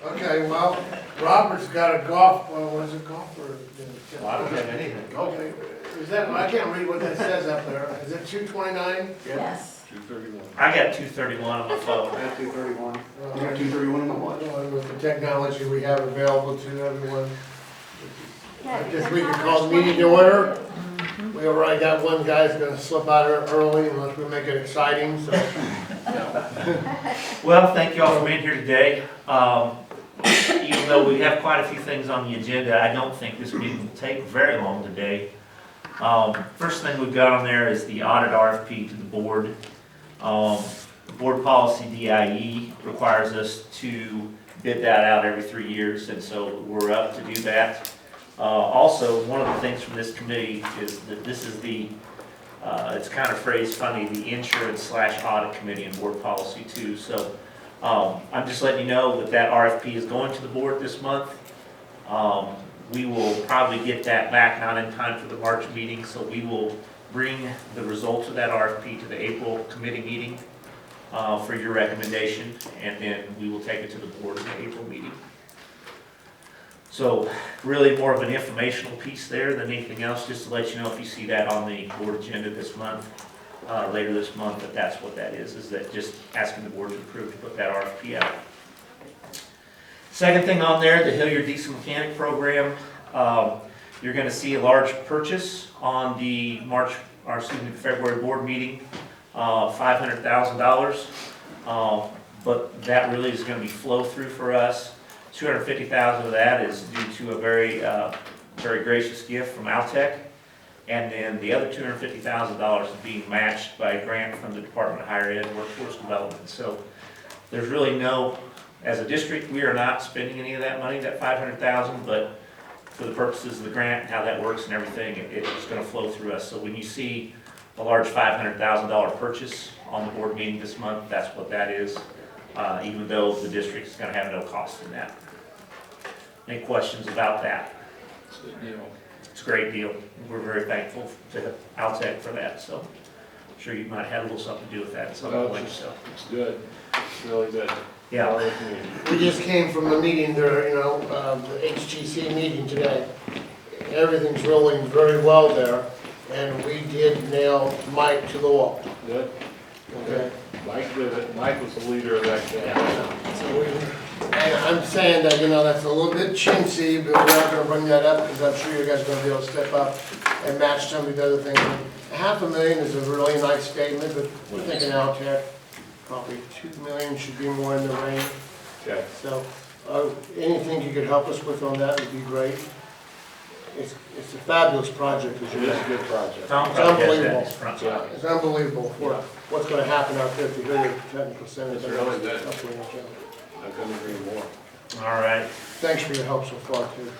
Okay, well, Robert's got a golf, what is it, golf or? Well, I don't have anything. Okay, is that, I can't read what that says up there. Is it 229? Yes. 231. I got 231 on my phone. I have 231. You got 231 on my watch? With the technology we have available to everyone. I guess we can call the meeting to order. We already got one guy's gonna slip out early unless we make it exciting, so. Well, thank you all for being here today. Even though we have quite a few things on the agenda, I don't think this meeting will take very long today. First thing we've got on there is the audit RFP to the board. Board policy DIE requires us to bid that out every 3 years, and so we're up to do that. Also, one of the things from this committee is that this is the, it's kind of phrased funny, the insurance/audit committee and board policy too. So I'm just letting you know that that RFP is going to the board this month. We will probably get that back not in time for the March meeting, so we will bring the results of that RFP to the April committee meeting for your recommendation, and then we will take it to the board in the April meeting. So really more of an informational piece there than anything else, just to let you know if you see that on the board agenda this month, later this month, that that's what that is that just asking the board to approve to put that RFP out. Second thing on there, the Hilliard Diesel Mechanic Program. You're gonna see a large purchase on the February board meeting, $500,000. But that really is gonna be flow through for us. $250,000 of that is due to a very gracious gift from Altech, and then the other $250,000 is being matched by a grant from the Department of Higher Ed and Workforce Development. So there's really no, as a district, we are not spending any of that money, that $500,000, but for the purposes of the grant and how that works and everything, it's going to flow through us. So when you see a large $500,000 purchase on the board meeting this month, that's what that is. Even though the district is going to have no cost in that. Any questions about that? It's a good deal. It's a great deal. We're very thankful to Altech for that, so I'm sure you might have a little something to do with that at some point, so. It's good. It's really good. Yeah, All the community. We just came from a meeting there, the HGC meeting today. Everything's rolling very well there, and we did nail Mike to the wall. Good. Okay. Mike did it. Mike was the leader of that campaign. So and I'm saying that, that's a little bit chintzy, but we're not gonna bring that up, because I'm sure you guys are gonna be able to step up and match some of the other things. $500,000 is a really nice statement, but we're thinking Altech, probably $2 million should be more in the range. Okay. So, anything you could help us with on that would be great. It's a fabulous project, as It you is a know. good project. Tom It's probably has that in unbelievable. his front Yeah. pocket. It's unbelievable for what's gonna happen out there if you hear the technical center. It's really good. Up there, so. I couldn't agree more. All right. Thanks for your help so far, too.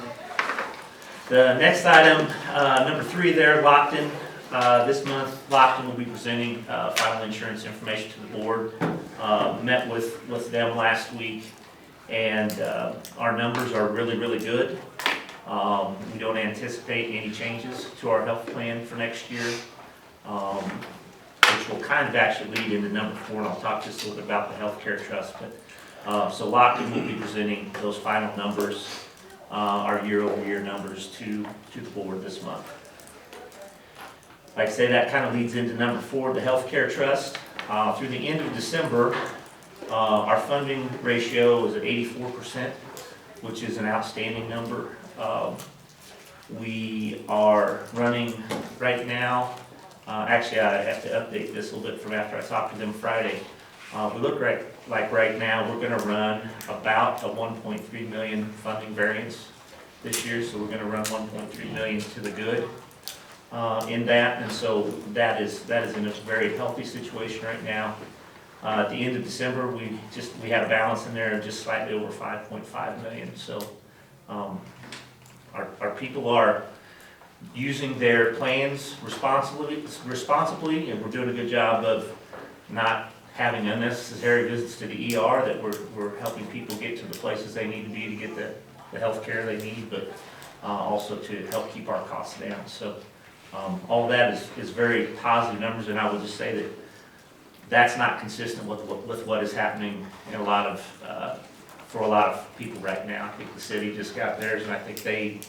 The next item, number 3 there, Lockton. This month, Lockton will be presenting final insurance information to the board. Met with them last week, and our numbers are really, really good. We don't anticipate any changes to our health plan for next year, which will kind of actually lead into number 4, and I'll talk just a little bit about the healthcare trust. But so Lockton will be presenting those final numbers, our year-over-year numbers to the board this month. Like I say, that kind of leads into number 4, the healthcare trust. Through the end of December, our funding ratio is at 84%, which is an outstanding number. We are running right now, actually I have to update this a little bit from after I talked to them Friday. We look like right now we're going to run about a 1.3 million funding variance this year, so we're going to run 1.3 million to the good in that, and so that is in a very healthy situation right now. At the end of December, we had a balance in there of just slightly over 5.5 million. So our people are using their plans responsibly, and we're doing a good job of not having unnecessary visits to the ER, that we're helping people get to the places they need to be to get the health care they need, but also to help keep our costs down. So all of that is very positive numbers, and I would just say that that's not consistent with what is happening in a lot of for a lot of people right now. I think the city just got theirs, and I think they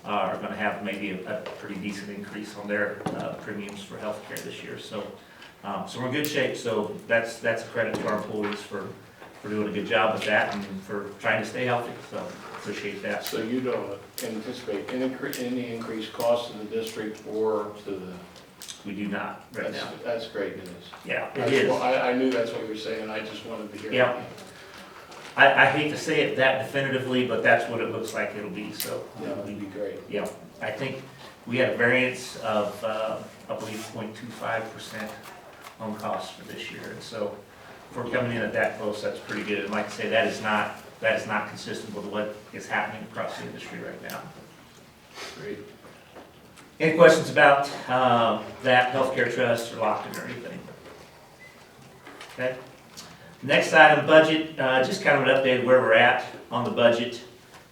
are gonna have maybe a pretty decent increase on their premiums for healthcare this year. So we're in good shape, so that's a credit to our employees for doing a good job with that and for trying to stay healthy, so appreciate that. So you don't anticipate any increased cost to the district or to the? We do not right now. That's great news. Yeah, it That's- is. well, I knew that's what you were saying, I just wanted to hear. Yeah. I hate to say it that definitively, but that's what it looks like it'll be, so. Yeah, that'd be great. Yeah, I think we had a variance of, I believe, 0.25% on costs for this year. And so if we're coming in at that close, that's pretty good. And like I say, that is not consistent with what is happening across the industry right now. Great. Any questions about that healthcare trust or Lockton or anything? Okay. Next item, budget, just kind of an update of where we're at on the budget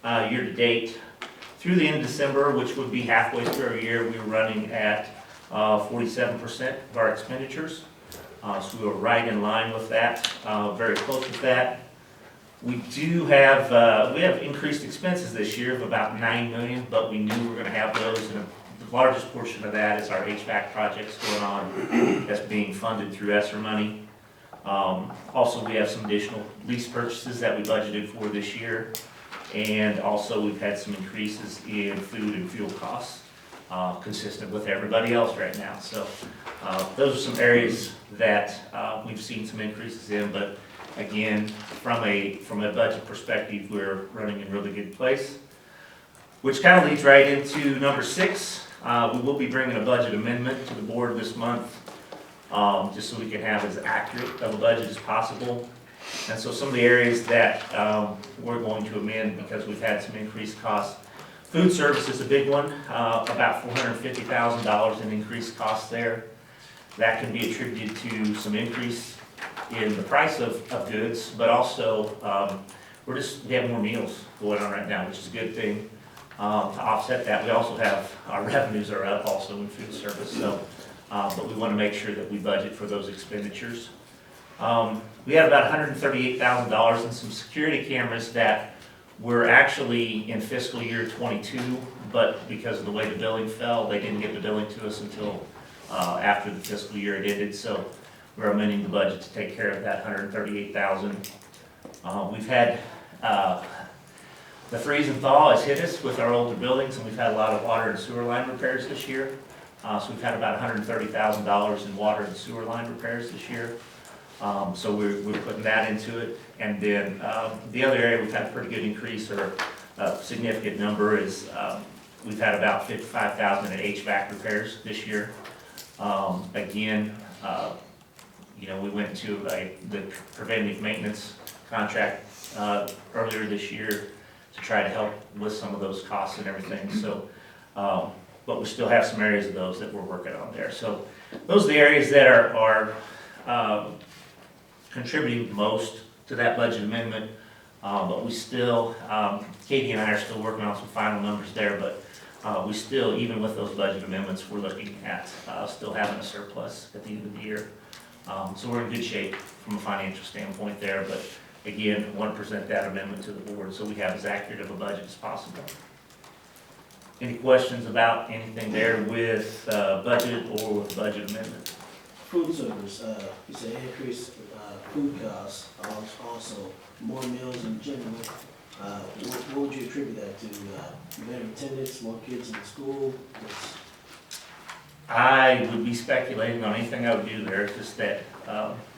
year to date. Through the end of December, which would be halfway through our year, we were running at 47% of our expenditures. So we were right in line with that, very close with that. We do have, we have increased expenses this year of about $9 million, but we knew we were gonna have those, and the largest portion of that is our HVAC projects going on that's being funded through ESSER money. Also, we have some additional lease purchases that we budgeted for this year. And also, we've had some increases in food and fuel costs, consistent with everybody else right now. So those are some areas that we've seen some increases in. But again, from a budget perspective, we're running in a really good place. Which kind of leads right into number 6. We will be bringing a budget amendment to the board this month. Just so we can have as accurate of a budget as possible. And so some of the areas that we're going to amend because we've had some increased costs. Food service is a big one, about $450,000 in increased costs there. That can be attributed to some increase in the price of goods, but also we have more meals going on right now, which is a good thing. To offset that, we also have, our revenues are up also in food service. So. But we want to make sure that we budget for those expenditures. We had about $138,000 in some security cameras that were actually in fiscal year 22, but because of the way the billing fell, they didn't get the billing to us until after the fiscal year had ended. So we're amending the budget to take care of that $138,000. We've had the freeze and thaw has hit us with our older buildings, and we've had a lot of water and sewer line repairs this year. So we've had about $130,000 in water and sewer line repairs this year. So we're putting that into it. And then the other area we've had a pretty good increase, or a significant number, is we've had about $55,000 in HVAC repairs this year. Again, we went to the preventive maintenance contract earlier this year to try to help with some of those costs and everything. So. But we still have some areas of those that we're working on there. So those are the areas that are contributing most to that budget amendment. But we still, Katie and I are still working on some final numbers there, but we still, even with those budget amendments, we're looking at still having a surplus at the end of the year. So we're in good shape from a financial standpoint there. But again, I want to present that amendment to the board so we have as accurate of a budget as possible. Any questions about anything there with budget or with budget amendment? Food service, you say increase food costs, also more meals in general. What would you attribute that to? Better attendance, more kids in school? I would be speculating on anything I would do there. It's just that,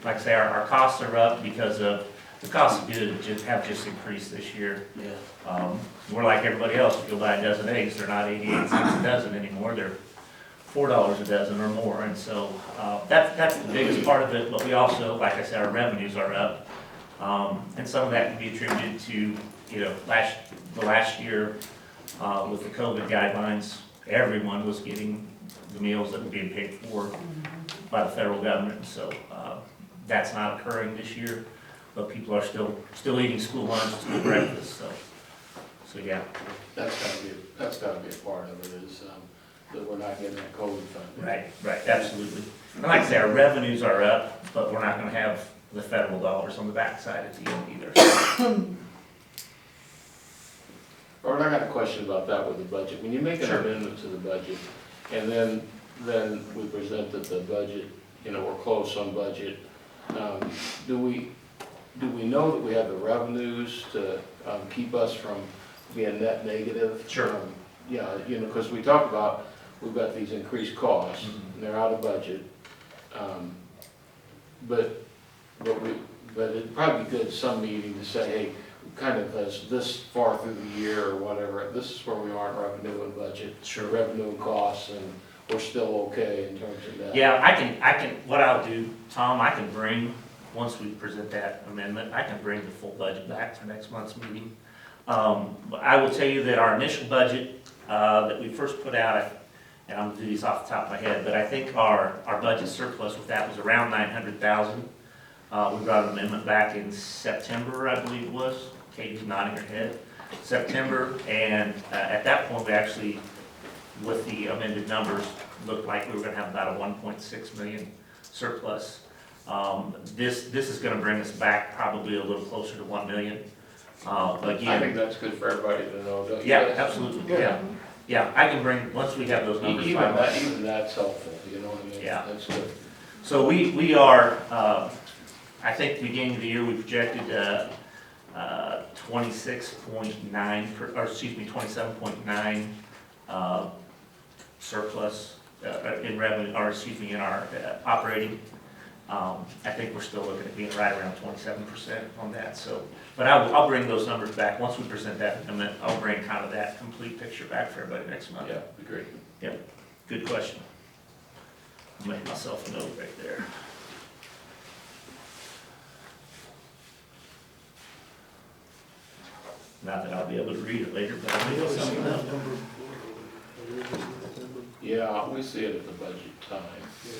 like I say, our costs are up because of the cost of goods have just increased this year. Yeah. We're like everybody else. If you buy a dozen eggs, they're not 88 cents a dozen anymore. They're $4 a dozen or more. And so that's the biggest part of it. But we also, like I said, our revenues are up. And some of that can be attributed to, the last year with the COVID guidelines, everyone was getting the meals that were being paid for by the federal government. So that's not occurring this year. But people are still eating school lunch, school breakfast, so yeah. That's gotta be a part of it, is that we're not getting that COVID funding. Right, absolutely. And like I say, our revenues are up, but we're not gonna have the federal dollars on the backside at the end either. Robert, I got a question about that with the budget. When you make an Sure. amendment to the budget, and then we presented the budget, you know, we're close on budget, do we know that we have the revenues to keep us from being net negative? Sure. Yeah, you know, because we talked about, we've got these increased costs, Mhm. and they're out of budget. But it'd probably be good at some meeting to say, hey, kind of as this far through the year or whatever, this is where we are in revenue and budget. Sure. Revenue and costs, and we're still okay in terms of that. Yeah, I can, what I'll do, Tom, I can bring, once we present that amendment, I can bring the full budget back to next month's meeting. I will tell you that our initial budget, that we first put out, and I'm gonna do these off the top of my head, but I think our budget surplus with that was around 900,000. We brought an amendment back in September, I believe it was. Katie's nodding her head. September, and at that point, we actually, with the amended numbers, looked like we were gonna have about a 1.6 million surplus. This is gonna bring us back probably a little closer to 1 million. I Again, think that's good for everybody to know, don't you? yeah, guys? absolutely, yeah. Yeah, I can bring, once we have those numbers finalized. Even that's helpful, you know what I mean? Yeah. That's good. So we are, I think the beginning of the year, we projected 26.9, or excuse me, 27.9 surplus in revenue, or excuse me, in our operating. I think we're still looking at being right around 27% on that, so. But I'll bring those numbers back, once we present that, and then I'll bring kind of that complete picture back for everybody next month. Yeah, be great. Good question. I'll make myself a note right there. Not that I'll be able to read it later, but I'll make something up. Yeah, we see it at the budget time,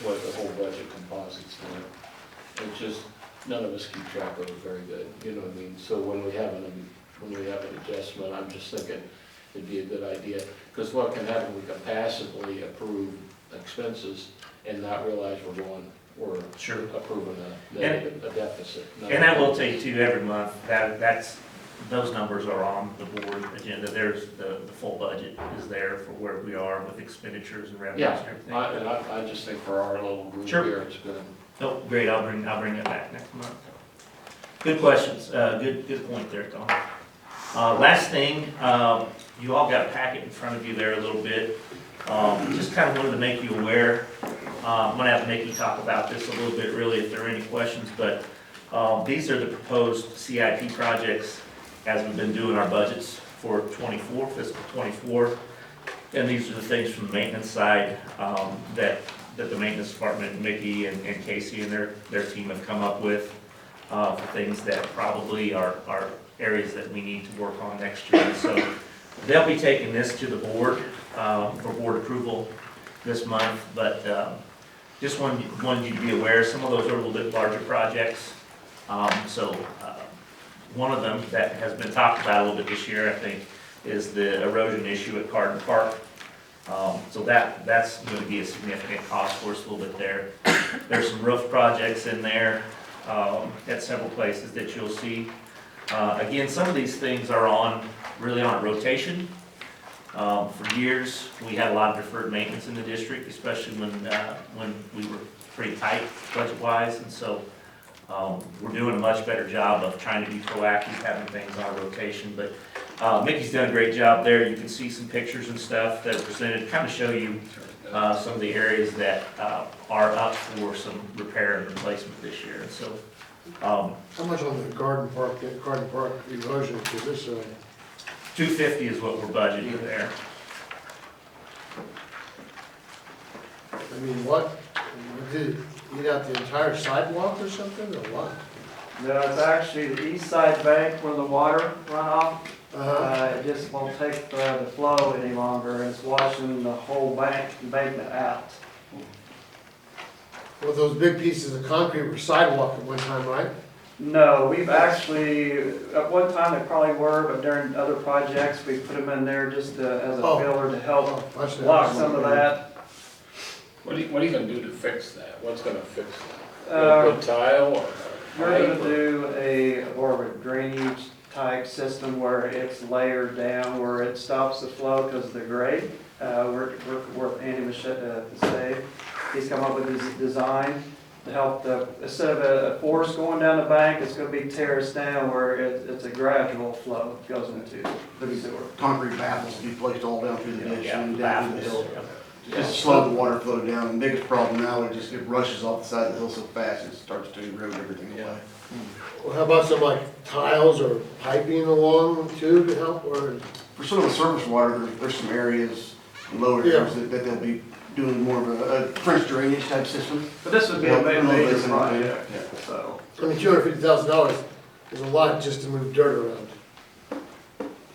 what the whole budget composites do. It's just, none of us keep track of it very good, you know what I mean? So when we have an adjustment, I'm just thinking it'd be a good idea. Because what can happen, we can passively approve expenses and not realize we're Sure. approving a deficit. And I will tell you too, every month, those numbers are on the board agenda. There's the full budget is there for where we are with expenditures and revenues Yeah, and everything. I just think for our little group Sure. here, it's good. Oh, great, I'll bring it back next month. Good questions, good point there, Tom. Last thing, you all got a packet in front of you there a little bit. Just kind of wanted to make you aware, I'm gonna have Mickey talk about this a little bit really if there are any questions, but these are the proposed CIP projects as we've been doing our budgets for '24, fiscal '24. And these are the things from the maintenance side that the maintenance department, Mickey and Casey and their team have come up with for things that probably are areas that we need to work on next year. So they'll be taking this to the board for board approval this month, but just wanted you to be aware, some of those are a little bit larger projects. One of them that has been talked about a little bit this year, I think, is the erosion issue at Carden Park. So that's going to be a significant cost for us a little bit there. There's some roof projects in there at several places that you'll see. Again, some of these things are really on rotation. For years, we had a lot of deferred maintenance in the district, especially when we were pretty tight budget-wise, and so we're doing a much better job of trying to be proactive, having things on rotation. But Mickey's done a great job there. You can see some pictures and stuff that are presented, kind of show you some of the areas that are up for some repair and replacement this year. And so, How much on the Garden Park erosion, because this, 250 is what we're budgeting there. I mean, what, did it eat out the entire sidewalk or something, or what? No, it's actually the east side bank where the water runoff. Uh-huh. It just won't take the flow any longer. It's washing the whole embankment out. Well, those big pieces of concrete were sidewalk at one time, right? No, we've actually, at one time they probably were, but during other projects, we put them in there just as a Oh. filler to help Oh, I see. block some of that. What are you gonna do to fix that? What's gonna fix that? Gonna put tile or We're pipe gonna or- do more of a drainage type system where it's layered down, where it stops the flow because of the grade. We're with Andy Machette to say, he's come up with his design to help instead of a force going down the bank, it's gonna be terraced down where it's a gradual flow that goes into the sewer. Concrete baffles to be placed all down through the ditch Yeah, and down through the baffles, hill. yeah. Just to slow the water flow down. The biggest problem now is just it rushes off the side of the hill so fast, it starts to erode everything away. Well, how about some like tiles or piping along too to help, or? For some of the surface water, there's some areas, low areas that they'll be doing more of a French drainage type system. But this would be a major project, so. I mean, $250,000 is a lot just to move dirt around.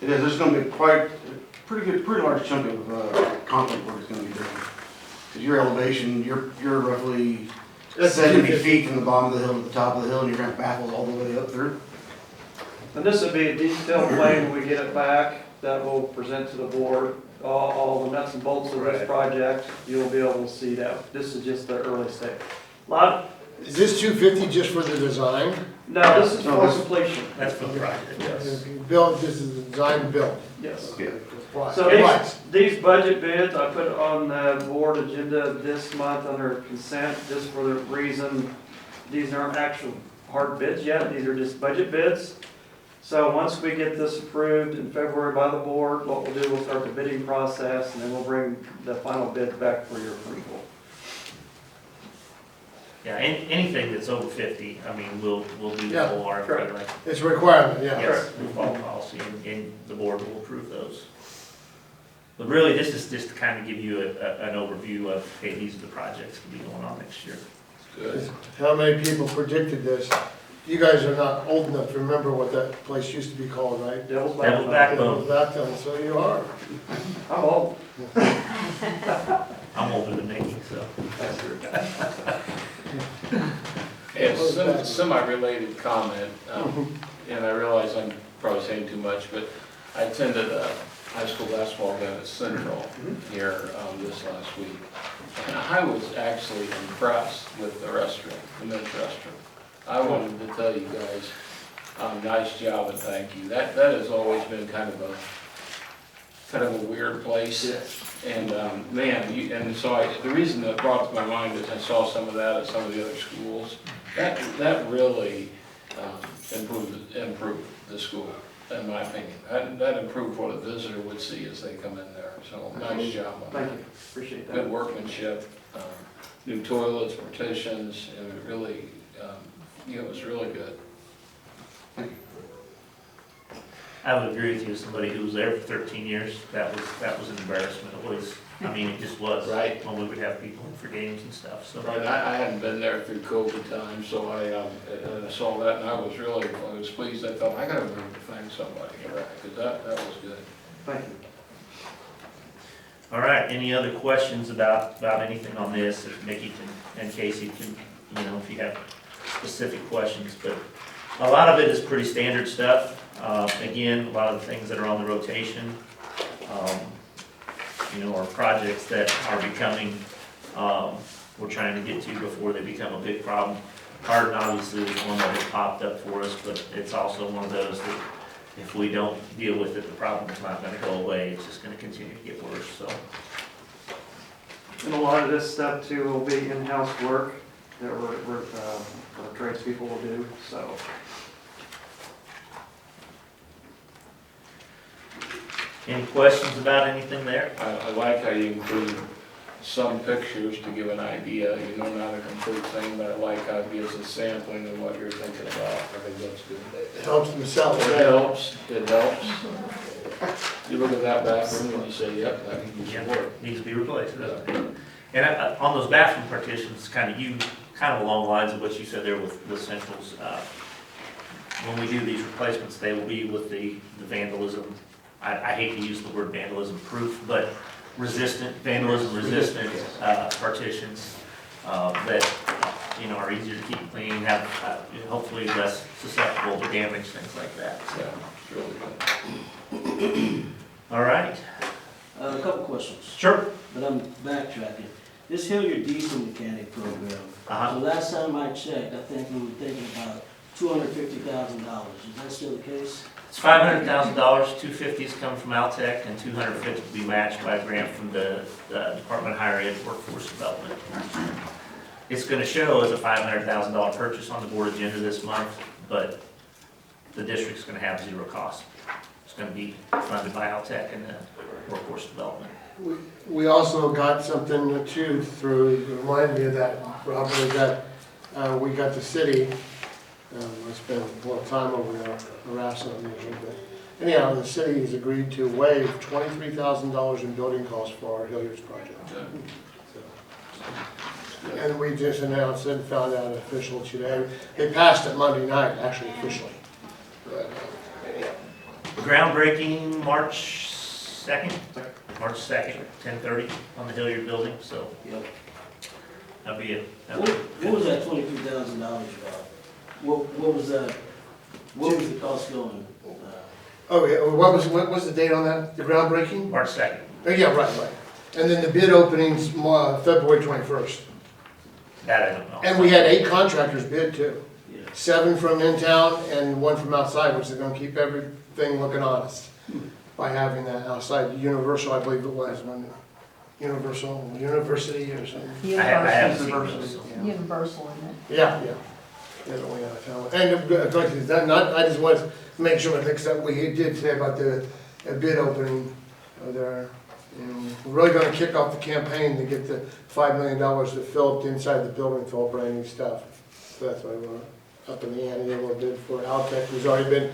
It is, there's gonna be pretty large chunk of concrete work is gonna be done. Cause your elevation, you're roughly That's 70 250. feet from the bottom of the hill to the top of the hill, and you're gonna have baffles all the way up through. And this would be a detailed plan when we get it back that we'll present to the board, all the nuts and bolts of this Right. project. You'll be able to see that. This is just the early stage. Is this 250 just for the design? No, this is No, for this- completion. That's for the project, yes. If you build, this is the design and build. Yes. Yeah. So Price. these budget bids, I put on the board agenda this month under consent, just for the reason, these aren't actual hard bids yet, these are just budget bids. So once we get this approved in February by the board, what we'll do, we'll start the bidding process, and then we'll bring the final bid back for your approval. Yeah, anything that's over 50, I mean, we'll do the Yeah, whole RFP, correct. right? It's a requirement, yeah. Yes, we follow policy, and the board will approve those. But really, this is just to kind of give you an overview of, hey, these are the projects to be going on next year. Good. How many people predicted this? You guys are not old enough to remember what that place used to be called, right? Devil's Devil's Backbone. Backbone. That, so you are. I'm old. I'm older than Nikki, so. That's true. It's a semi-related comment, and I realize I'm probably saying too much, but I attended a high school basketball game at Central here this last week. And I was actually impressed with the restroom, the men's restroom. I wanted to tell you guys, nice job and thank you. That has always been kind of a weird place. And, man, and so the reason that brought it to my mind is I saw some of that at some of the other schools. That really improved the school, in my opinion. That improved what a visitor would see as they come in there. So nice job on that. Thank you, appreciate Good that. workmanship, new toilets, partitions, and it really, it was really good. I would agree with you, as somebody who was there for 13 years, that was an embarrassment. It was, I mean, it just was. Right. When we would have people in for games and stuff, so. Right, I hadn't been there through COVID time, so I saw that and I was pleased. I thought, I gotta remember to thank somebody for that, because that was good. Thank you. All right, any other questions about anything on this? If Mickey and Casey can, if you have specific questions, but a lot of it is pretty standard stuff. Again, a lot of the things that are on the rotation, are projects that are becoming, we're trying to get to before they become a big problem. Hardin obviously is one that has popped up for us, but it's also one of those that if we don't deal with it, the problem's not gonna go away, it's just gonna continue to get worse, so. And a lot of this stuff too will be in-house work that our tradespeople will do, so. Any questions about anything there? I like how you include some pictures to give an idea, not a complete thing, but I like how it gives a sampling of what you're thinking about. I think that's good. It helps them sell It it. helps, it helps. You look at that bathroom and you say, yep, that can use some work. Needs to be replaced, doesn't it? And on those bathroom partitions, kind of along the lines of what you said there with Central's, when we do these replacements, they will be with the vandalism. I hate to use the word vandalism proof, but vandalism resistant partitions that, are easier to keep clean, have hopefully less susceptible to damage, things like that. Yeah, it's really good. All right. A couple questions, Sure. but I'm backtracking. This Hilliard diesel mechanic program, Uh-huh. so last time I checked, I think we were thinking about $250,000. Is that still the case? It's $500,000, $250 is coming from Altech, and $250 will be matched by a grant from the Department of Higher Ed Workforce Development. It's gonna show as a $500,000 purchase on the board agenda this month, but the district's gonna have zero cost. It's gonna be funded by Altech and the Workforce Development. We also got something too through, remind me of that, Robert, is that we got the city, I spent a little time over there harassing them usually, but anyhow, the city has agreed to waive $23,000 in building costs for our Hilliard's project. And we just announced it and found out official today. They passed it Monday night, actually officially. But, Groundbreaking March 2nd, 10:30 on the Hilliard building, so Yep. that'll be it. What was that $23,000 about? What was that, what was the cost going? Oh, yeah, what was the date on that? The groundbreaking? March 2nd. Oh, yeah, right. And then the bid opening's February 21st. That I don't know. And we had 8 contractors bid too. Yeah. 7 from in town and 1 from outside, which is gonna keep everything looking honest by having that outside. Universal, I believe it was, when Universal University or something. I haven't seen Universal, those, so. Universal in it. Yeah. Yeah, only out of town. And like I said, I just wanted to make sure that except we did say about the bid opening there. And we're really gonna kick off the campaign to get the $5 million to fill up the inside the building with all brand new stuff. So that's why we're up in the ante, we're bid for Altech, who's already been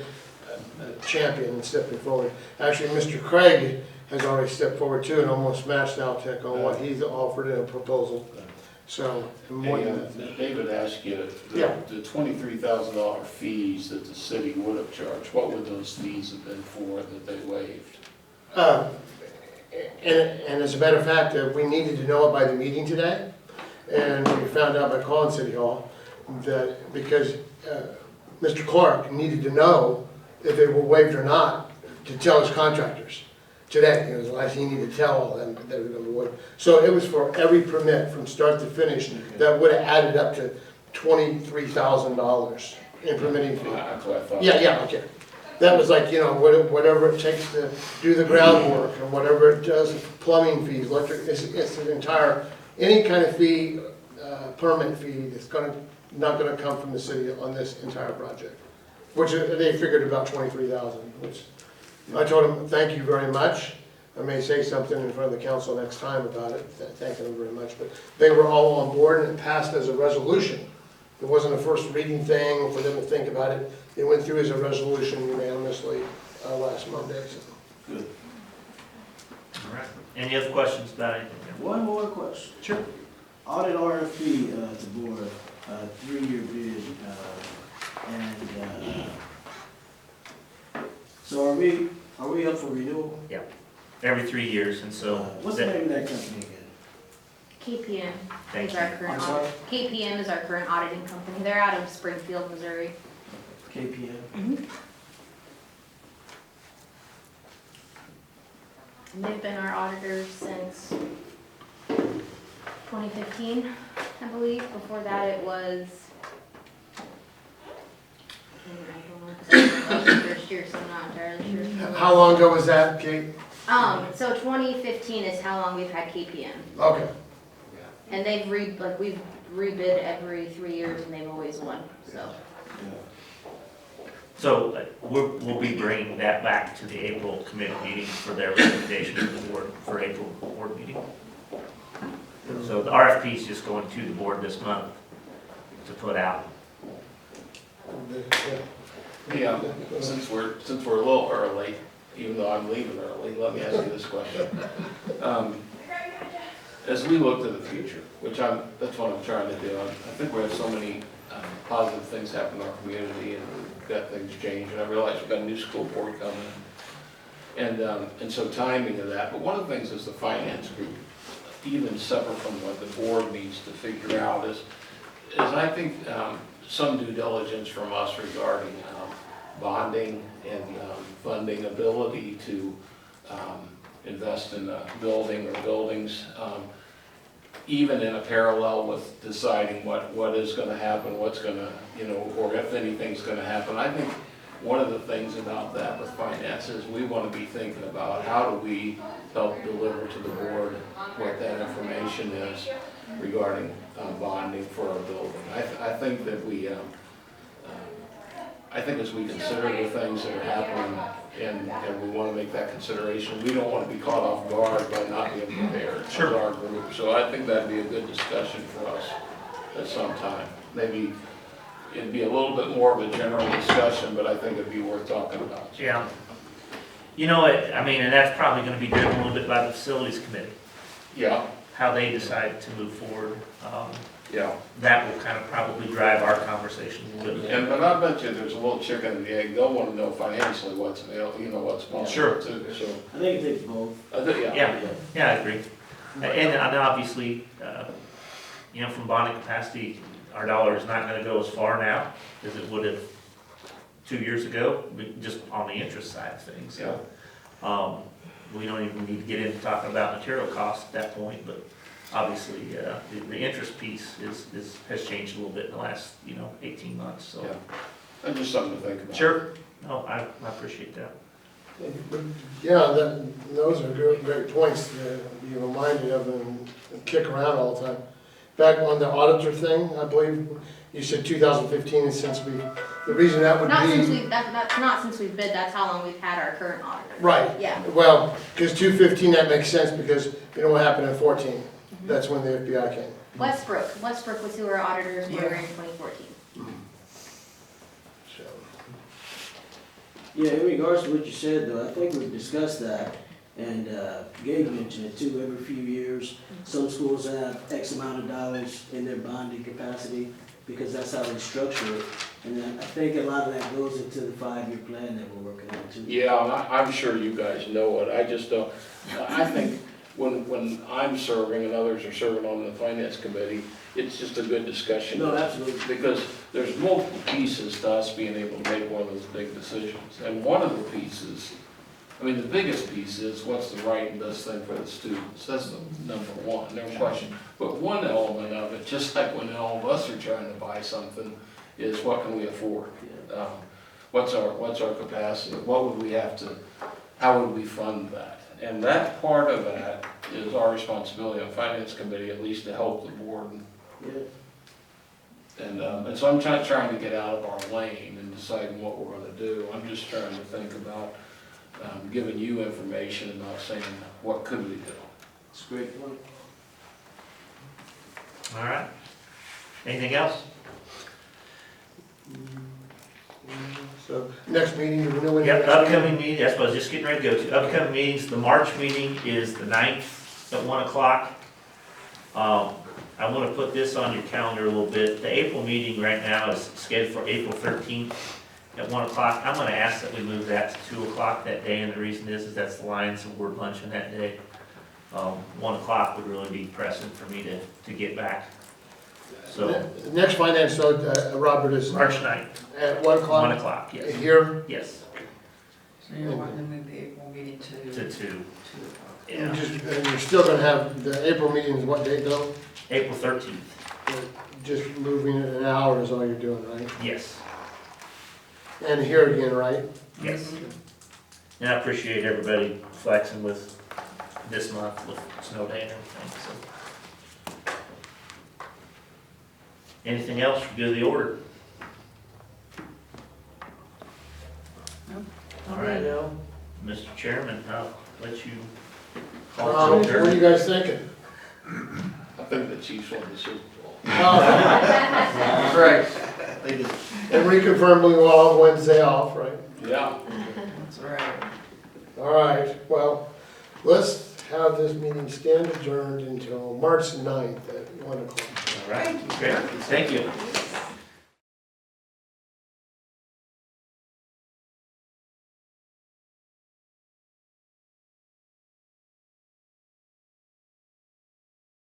a champion and stepping forward. Actually, Mr. Craig has already stepped forward too and almost matched Altech on what he's offered in a proposal. So, and more Hey, than that. David asked you, Yeah. the $23,000 fees that the city would have charged, what would those fees have been for that they waived? And as a matter of fact, we needed to know it by the meeting today. And we found out by calling City Hall that because Mr. Clark needed to know if they were waived or not to tell his contractors today. It was the last thing he needed to tell all them that they were going to be waived. So it was for every permit from start to finish that would have added up to $23,000 in permitting fee. That's what I thought. Yeah, okay. That was like, whatever it takes to do the groundwork, and whatever it does, plumbing fees, electric, it's an entire, any kind of fee, permit fee that's not gonna come from the city on this entire project. Which they figured about 23,000, which I told them, thank you very much. I may say something in front of the council next time about it, thanking them very much, but they were all on board and it passed as a resolution. It wasn't a first reading thing for them to think about it. It went through as a resolution unanimously last Monday. So. Good. All right. Any other questions about anything? One more question. Sure. Audit RFP to board, 3-year bid, so are we up for renewal? Every 3 years, and so. What's the name of that company again? KPM Thank is our you. current I'm sorry? KPM is our current auditing company. They're out of Springfield, Missouri. KPM? And they've been our auditors since 2015, I believe. Before that, it was. I don't know, first year, so I'm not entirely sure. How long ago was that, Kate? So 2015 is how long we've had KPM, Okay. and they've we've rebid every 3 years, and they've always won. So. So we'll be bringing that back to the April committee meeting for their recommendation to the board for April board meeting. So the RFP is just going to the board this month to put out. Yeah, since we're a little early, even though I'm leaving early, let me ask you this question. As we look to the future, that's what I'm trying to do, I think we have so many positive things happen in our community and we've got things change, and I realize we've got a new school board coming. And so timing of that, but one of the things is the finance group, even separate from what the board needs to figure out is I think some due diligence from us regarding bonding and funding ability to invest in a building or buildings. even in a parallel with deciding what is gonna happen, what's gonna, you know, or if anything's gonna happen. I think one of the things about that with finances, we wanna be thinking about how do we help deliver to the board what that information is regarding bonding for our building. I think that I think as we consider the things that are happening and we want to make that consideration, we don't want to be caught off guard by not being prepared as Sure. our group. So I think that'd be a good discussion for us at some time. Maybe it'd be a little bit more of a general discussion, but I think it'd be worth talking about. Yeah. You know, I mean, and that's probably gonna be driven a little bit by the facilities committee, Yeah, how they decide to move forward. yeah. That will kind of probably drive our conversation a little bit more. But I bet you there's a little chicken and the egg. They'll want to know financially what's available, you know, what's possible Sure. too. So, I think it takes both. Yeah. Yeah, I agree. And obviously, you know, from bonding capacity, our dollar is not gonna go as far now as it would have 2 years ago, just on the interest side of things. So, we don't even need to get into talking about material costs at that point, but obviously, the interest piece has changed a little bit in the last, 18 months, so. Yeah. And just something to think about. Sure, no, I appreciate that. Yeah, those are great points to be reminded of and kick around all the time. Back on the auditor thing, I believe you said 2015 is since the reason that would Not since be. that's not since we've bid, that's how long we've had our current auditor. Right, Yeah. well, because 215, that makes sense because you know what happened in 14. That's when the FBI came. Westbrook was who our auditors were in 2014. So, Yeah, in regards to what you said though, I think we've discussed that, and Gabe mentioned it too, every few years, some schools have X amount of dollars in their bonding capacity, because that's how they structure it. And then I think a lot of that goes into the 5-year plan that we're working on too. Yeah, and I'm sure you guys know it. I just don't, I think when I'm serving and others are serving on the finance committee, it's just a good discussion. No, absolutely. Because there's multiple pieces to us being able to make one of those big decisions. And one of the pieces, I mean, the biggest piece is what's the right and best thing for the students. That's the number one, no question. But one element of it, just like when all of us are trying to buy something, is what can we afford? What's our capacity? What would we have to, how would we fund that? And that part of that is our responsibility on finance committee, at least to help the board. Yeah. And so I'm trying to get out of our lane and deciding what we're gonna do. I'm just trying to think about giving you information and not saying, what could we do? It's a great point. All right. Anything else? so next meeting, do we know when? Yep, upcoming meeting, that's what I was just getting ready to go to. Upcoming meetings, the March meeting is the 9th at 1 o'clock. I want to put this on your calendar a little bit. The April meeting right now is scheduled for April 13th at 1 o'clock. I'm going to ask that we move that to 2 o'clock that day, and the reason is that's the Lions Award luncheon that day. 1 o'clock would really be pressing for me to get back. So, Next finance, Robert, is March 9th, at 1 o'clock? 1 o'clock, yes. Here? Yes, So you're wanting to move the April meeting to to 2. 2 o'clock? Yeah, And you're still gonna have, the April meeting is what date though? April 13th, Just moving it an hour is all you're doing, right? yes, And here again, right? yes. And I appreciate everybody flexing with this month with snow day and everything, so. Anything else for good of the order? No. All right, Mr. Chairman, I'll let you call What it are you adjourned. guys thinking? I think the Chiefs won the Super Bowl. Great. They did. And reconfirm we will all have Wednesday off, right? Yeah. That's right. All right, well, let's have this meeting stand adjourned until March 9th at 1 o'clock. All right, great, thank you.